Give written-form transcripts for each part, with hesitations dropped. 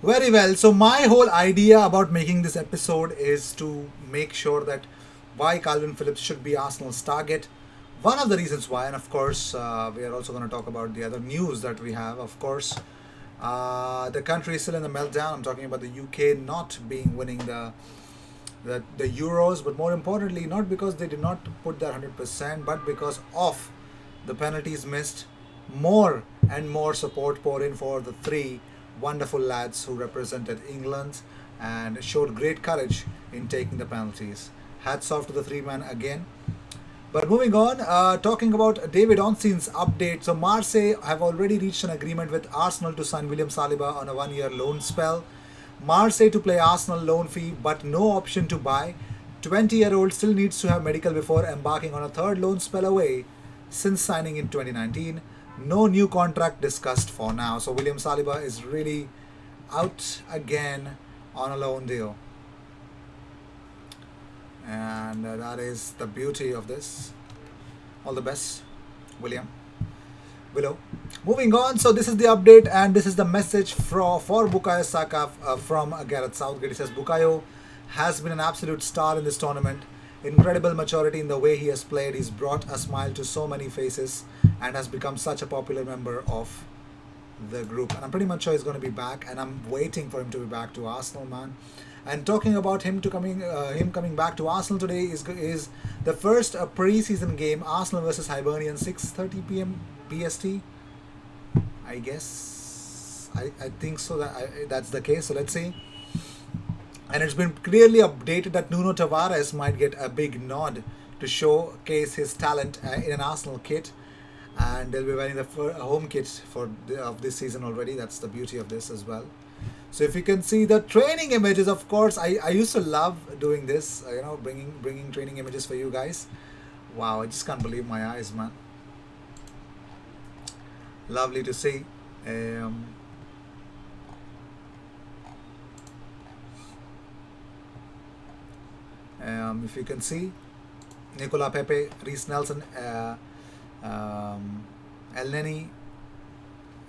Very well. So my whole idea about making this episode is to make sure that why Calvin Phillips should be Arsenal's target. One of the reasons why, and of course, we are also going to talk about the other news that we have. Of course, the country is still in the meltdown. I'm talking about the UK not being winning the Euros, but more importantly, not because they did not put their 100%, but because of the penalties missed. More and more support poured in for the three wonderful lads who represented England and showed great courage in taking the penalties. Hats off to the three men again. But moving on, talking about David Ornstein's update. So Marseille have already reached an agreement with Arsenal to sign William Saliba on a one-year loan spell. Marseille to play Arsenal loan fee, but no option to buy. 20-year-old still needs to have medical before embarking on a third loan spell away since signing in 2019. No new contract discussed for now. So William Saliba is really out again on a loan deal. And that is the beauty of this. All the best, William. Willow. Moving on, so this is the update and this is the message for Bukayo Saka from Gareth Southgate. He says Bukayo has been an absolute star in this tournament. Incredible maturity in the way he has played. He's brought a smile to so many faces and has become such a popular member of the group. And I'm pretty much sure he's going to be back, and I'm waiting for him to be back to Arsenal, man. And talking about him coming back to Arsenal today is the first pre-season game, Arsenal versus Hibernian, 6:30 p.m. PST. I guess I think so that's the case. So let's see. And it's been clearly updated that Nuno Tavares might get a big nod to showcase his talent in an Arsenal kit, and they'll be wearing the home kit of this season already. That's the beauty of this as well. So if you can see the training images, of course, I used to love doing this. Bringing training images for you guys. Wow, I just can't believe my eyes, man. Lovely to see. If you can see, Nicola Pepe, Reece Nelson, El Neni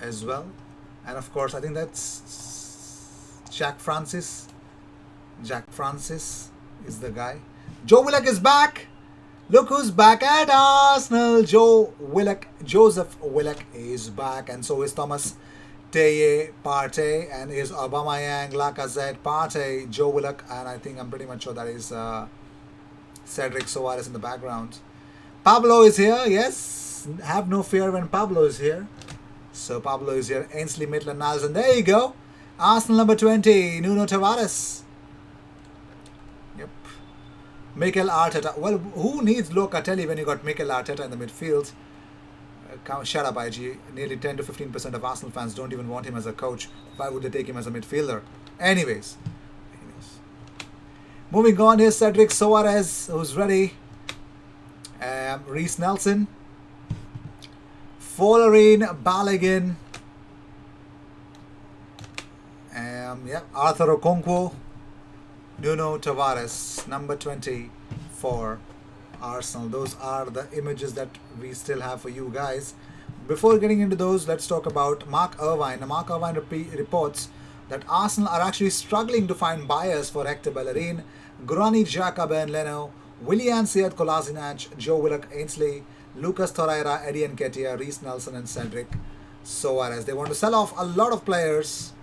as well, and of course I think that's Jack Francis. Jack Francis is the guy. Joe Willock is back. Look who's back at Arsenal. Joseph Willock is back, and so is Thomas Teye Partey, and is Aubameyang, Lacazette, Partey, Joe Willock, and I'm pretty much sure that is Cedric Soares in the background. Pablo is here, yes. Have no fear when Pablo is here. So Pablo is here. Ainsley Maitland-Niles, and there you go. Arsenal number 20, Nuno Tavares. Yep. Mikel Arteta. Well, who needs Locatelli when you got Mikel Arteta in the midfield? Shut up, IG. Nearly 10 to 15% of Arsenal fans don't even want him as a coach. Why would they take him as a midfielder? Anyways. Moving on, here's Cedric Soares, who's ready. Reece Nelson. Folarin Balogun. Arthur Okonkwo. Nuno Tavares, number 20 for Arsenal. Those are the images that we still have for you guys. Before getting into those, let's talk about Mark Irvine. Mark Irvine reports that Arsenal are actually struggling to find buyers for Hector Bellerin, Granit Xhaka, Ben Leno, Willian Sead Kolasinac, Joe Willock, Ainsley, Lucas Torreira, Eddie Nketiah, Reece Nelson, and Cedric Soares. They want to sell off a lot of players.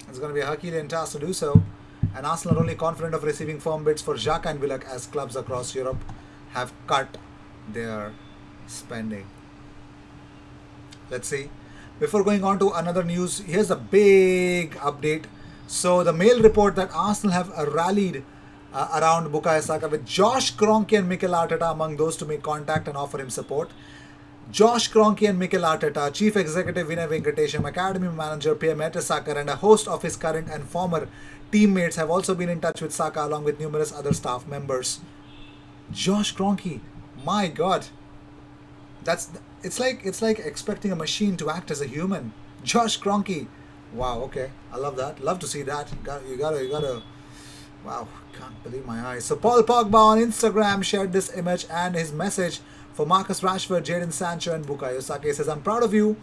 It's going to be a Herculean task to do so. And Arsenal are only confident of receiving firm bids for Xhaka and Willock, as clubs across Europe have cut their spending. Let's see. Before going on to another news, here's a big update. So the Mail report that Arsenal have rallied around Bukayo Saka, with Josh Kroenke and Mikel Arteta among those to make contact and offer him support. Josh Kroenke and Mikel Arteta, Chief Executive Vinay Venkatesham, Academy Manager Pierre Mertesacker, and a host of his current and former teammates have also been in touch with Saka, along with numerous other staff members. Josh Kroenke, my God, it's like expecting a machine to act as a human. Josh Kroenke, wow, okay, I love that. Love to see that. You gotta. Wow, can't believe my eyes. So Paul Pogba on Instagram shared this image and his message for Marcus Rashford, Jadon Sancho, and Bukayo Saka. He says, "I'm proud of you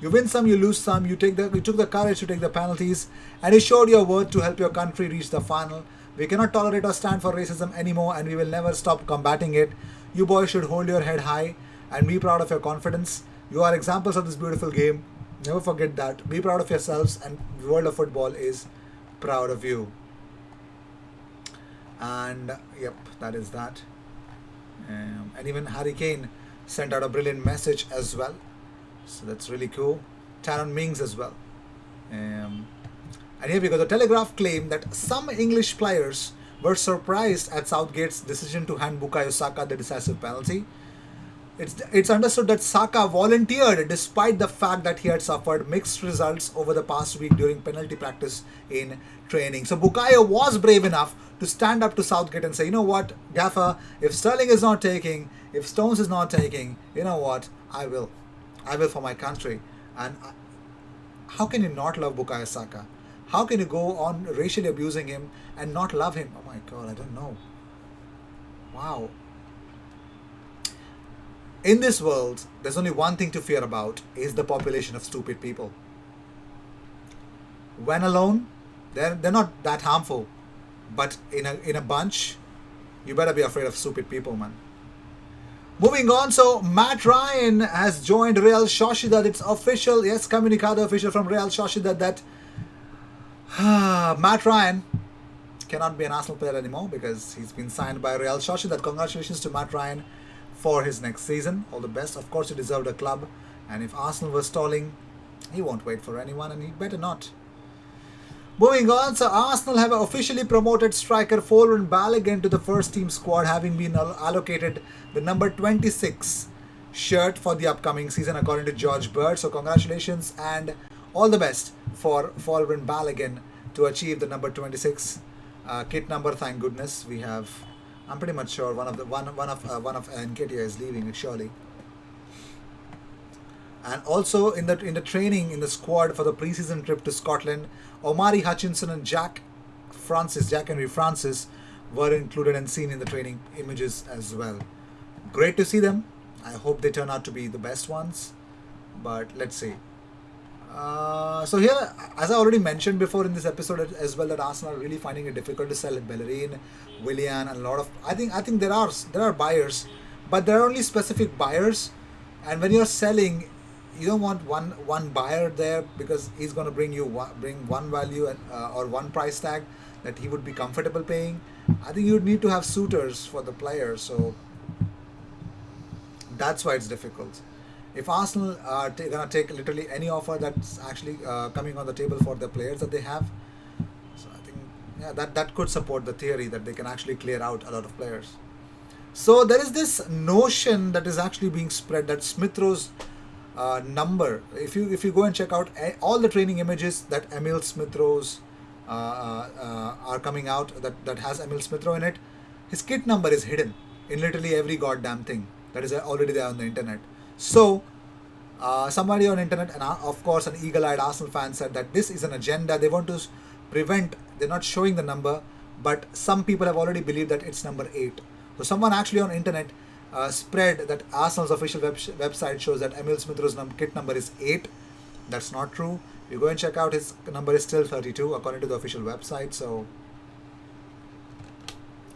You win some, you lose some. You took the courage to take the penalties, and you showed your worth to help your country reach the final. We cannot tolerate or stand for racism anymore, and we will never stop combating it. You boys should hold your head high and be proud of your confidence. You are examples of this beautiful game. Never forget that. Be proud of yourselves, and the world of football is proud of you. And yep, that is that. And even Harry Kane sent out a brilliant message as well. So that's really cool. Taron Mings as well. And here we go. The Telegraph claimed that some English players were surprised at Southgate's decision to hand Bukayo Saka the decisive penalty. It's understood that Saka volunteered despite the fact that he had suffered mixed results over the past week during penalty practice in training. So Bukayo was brave enough to stand up to Southgate and say, you know what, Gaffer, if Sterling is not taking, if Stones is not taking, you know what, I will for my country. And how can you not love Bukayo Saka? How can you go on racially abusing him and not love him? Oh my God, I don't know. Wow. In this world, there's only one thing to fear about, is the population of stupid people. When alone, they're not that harmful. But in a bunch, you better be afraid of stupid people, man. Moving on, so Matt Ryan has joined Real Sociedad. It's official, yes, comunicado official from Real Sociedad that Matt Ryan cannot be an Arsenal player anymore because he's been signed by Real Sociedad. Congratulations to Matt Ryan for his next season. All the best. Of course, he deserved a club. And if Arsenal was stalling, he won't wait for anyone, and he better not. Moving on, so Arsenal have officially promoted striker Folarin Balogun to the first team squad, having been allocated the number 26 shirt for the upcoming season, according to George Bird. So congratulations and all the best for Folarin Balogun to achieve the number 26 kit number. Thank goodness we have. I'm pretty much sure one of Nketiah is leaving surely. And also in the training in the squad for the preseason trip to Scotland, Omari Hutchinson and Jack Henry Francis were included and seen in the training images as well. Great to see them. I hope they turn out to be the best ones, but let's see. So here, as I already mentioned before in this episode as well, that Arsenal are really finding it difficult to sell Bellerin, Willian, and a lot of. I think there are buyers, but there are only specific buyers, and when you're selling, you don't want one buyer there because he's going to bring one value and, or one price tag that he would be comfortable paying. I think you'd need to have suitors for the player, so that's why it's difficult. If Arsenal are going to take literally any offer that's actually coming on the table for the players that they have, so I think that could support the theory that they can actually clear out a lot of players. So there is this notion that is actually being spread that Smith Rowe's number, if you go and check out all the training images that Emil Smith Rowe's are coming out that has Emil Smith Rowe in it, his kit number is hidden in literally every goddamn thing that is already there on the internet. So somebody on internet, and of course an eagle-eyed Arsenal fan, said that this is an agenda. They want to prevent, they're not showing the number, but some people have already believed that it's number 8. So someone actually on internet spread that Arsenal's official website shows that Emil Smith Rowe's kit number is 8. That's not true. You go and check out, his number is still 32 according to the official website. So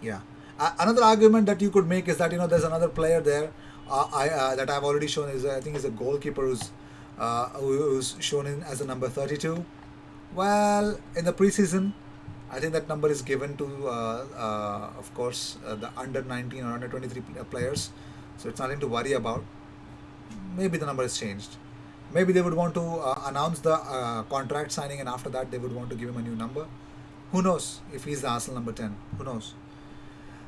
yeah. Another argument that you could make is that there's another player there that I've already shown is I think is a goalkeeper who's shown in as the number 32. Well, in the preseason, I think that number is given to of course the under 19 or under 23 players, so it's nothing to worry about. Maybe the number is changed. Maybe they would want to announce the contract signing, and after that they would want to give him a new number. Who knows if he's the Arsenal number 10? Who knows?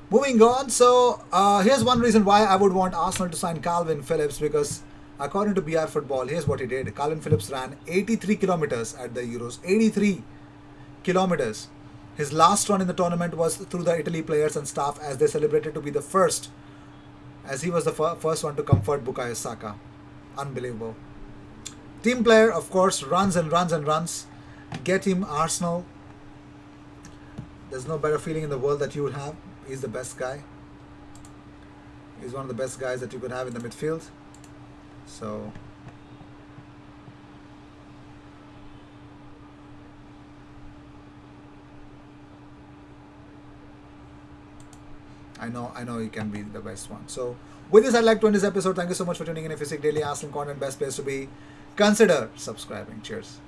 Moving on, so here's one reason why I would want Arsenal to sign Calvin Phillips, because according to BI Football, here's what he did. Calvin Phillips ran 83 kilometers at the Euros. 83 kilometers. His last run in the tournament was through the Italy players and staff as they celebrated to be the first, as he was the first one to comfort Bukayo Saka. Unbelievable. Team player, of course, runs and runs and runs. Get him, Arsenal. There's no better feeling in the world that you would have. He's the best guy. He's one of the best guys that you could have in the midfield. So I know he can be the best one. So with this, I'd like to end this episode. Thank you so much for tuning in. If you seek daily Arsenal content, best place to be. Consider subscribing. Cheers.